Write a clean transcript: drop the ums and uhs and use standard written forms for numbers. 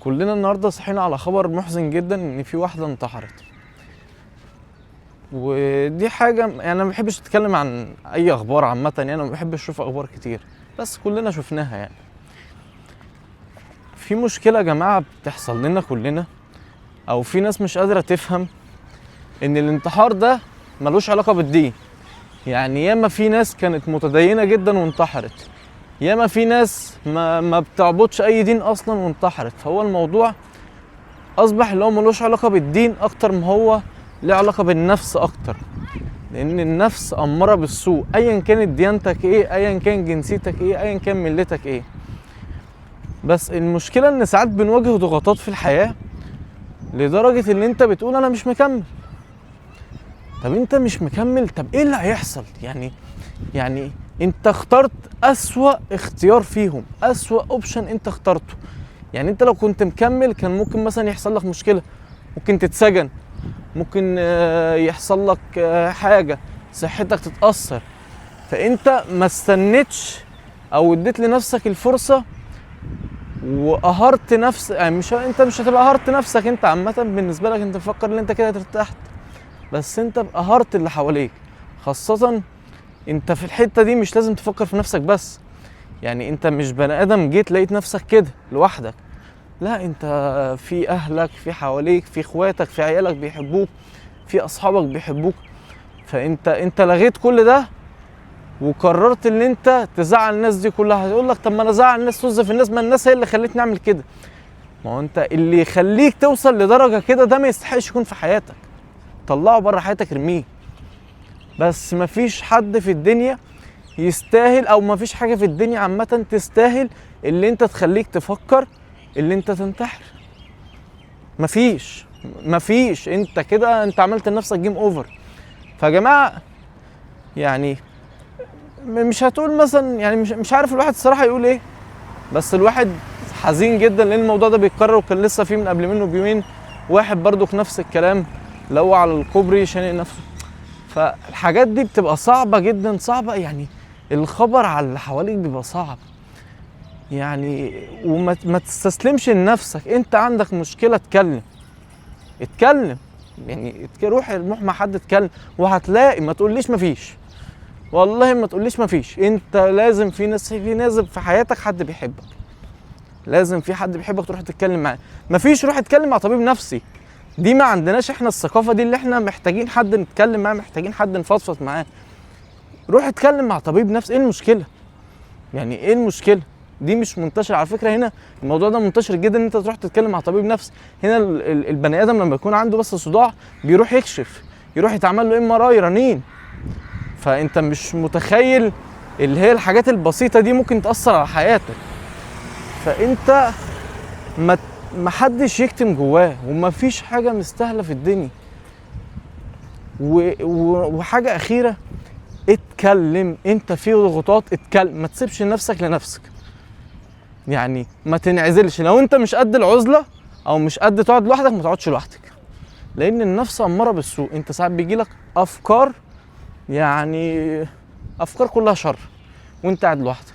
كلنا النهارده صحينا على خبر محزن جدا ان في واحده انتحرت. ودي حاجه يعني انا ما بحبش اتكلم عن اي اخبار عامه، يعني انا ما بحبش اشوف اخبار كتير، بس كلنا شفناها. يعني في مشكله يا جماعه بتحصل لنا كلنا، او في ناس مش قادره تفهم ان الانتحار ده ملوش علاقه بالدين. يعني ياما في ناس كانت متدينه جدا وانتحرت، ياما في ناس ما بتعبدش اي دين اصلا وانتحرت. فهو الموضوع اصبح اللي هو ملوش علاقه بالدين اكتر ما هو له علاقه بالنفس اكتر، لان النفس اماره بالسوء ايا كانت ديانتك ايه، ايا كان جنسيتك ايه، ايا كان ملتك ايه. بس المشكله ان ساعات بنواجه ضغوطات في الحياه لدرجه ان انت بتقول انا مش مكمل. طب انت مش مكمل، طب ايه اللي هيحصل؟ يعني انت اخترت اسوأ اختيار فيهم، اسوأ اوبشن انت اخترته. يعني انت لو كنت مكمل كان ممكن مثلا يحصل لك مشكله، ممكن تتسجن، ممكن يحصل لك حاجه، صحتك تتاثر. فانت ما استنيتش او اديت لنفسك الفرصه وقهرت نفسك. يعني انت مش هتبقى قهرت نفسك، انت عامه بالنسبه لك انت مفكر ان انت كده ارتحت، بس انت قهرت اللي حواليك. خاصه انت في الحته دي مش لازم تفكر في نفسك بس، يعني انت مش بني ادم جيت لقيت نفسك كده لوحدك، لا، انت في اهلك، في حواليك، في اخواتك، في عيالك بيحبوك، في اصحابك بيحبوك. فانت لغيت كل ده وقررت ان انت تزعل الناس دي كلها. هتقول لك طب ما انا ازعل الناس، توظف الناس، ما الناس هي اللي خلتني اعمل كده. ما هو انت اللي يخليك توصل لدرجه كده ده ما يستحقش يكون في حياتك، طلعه بره حياتك، ارميه. بس مفيش حد في الدنيا يستاهل، او مفيش حاجه في الدنيا عامه تستاهل اللي انت تخليك تفكر اللي انت تنتحر. مفيش انت كده انت عملت لنفسك جيم اوفر. فيا جماعه يعني مش هتقول مثلا، يعني مش عارف الواحد الصراحه يقول ايه، بس الواحد حزين جدا لان الموضوع ده بيتكرر. وكان لسه في من قبل منه بيومين واحد برضو في نفس الكلام، اللي هو على الكوبري شانق نفسه. فالحاجات دي بتبقى صعبه جدا، صعبه يعني. الخبر على اللي حواليك بيبقى صعب يعني. وما تستسلمش لنفسك. انت عندك مشكله، اتكلم يعني. روح مع حد اتكلم وهتلاقي. ما تقوليش مفيش، والله ما تقوليش مفيش. انت لازم في ناس في حياتك حد بيحبك، لازم في حد بيحبك تروح تتكلم معاه. مفيش، روح اتكلم مع طبيب نفسي. دي ما عندناش احنا الثقافه دي، اللي احنا محتاجين حد نتكلم معاه، محتاجين حد نفضفض معاه. روح اتكلم مع طبيب نفسي. ايه المشكله؟ يعني ايه المشكله؟ دي مش منتشر على فكره هنا. الموضوع ده منتشر جدا ان انت تروح تتكلم مع طبيب نفسي. هنا البني ادم لما يكون عنده بس صداع بيروح يكشف، يروح يتعمل له MRI رنين. فانت مش متخيل اللي هي الحاجات البسيطه دي ممكن تاثر على حياتك. فانت ما حدش يكتم جواه، ومفيش حاجه مستاهله في الدنيا. وحاجه اخيره، اتكلم. انت في ضغوطات، اتكلم. ما تسيبش نفسك لنفسك، يعني ما تنعزلش. لو انت مش قد العزله او مش قد تقعد لوحدك، ما تقعدش لوحدك، لان النفس اماره بالسوء. انت ساعات بيجيلك افكار، يعني افكار كلها شر وانت قاعد لوحدك.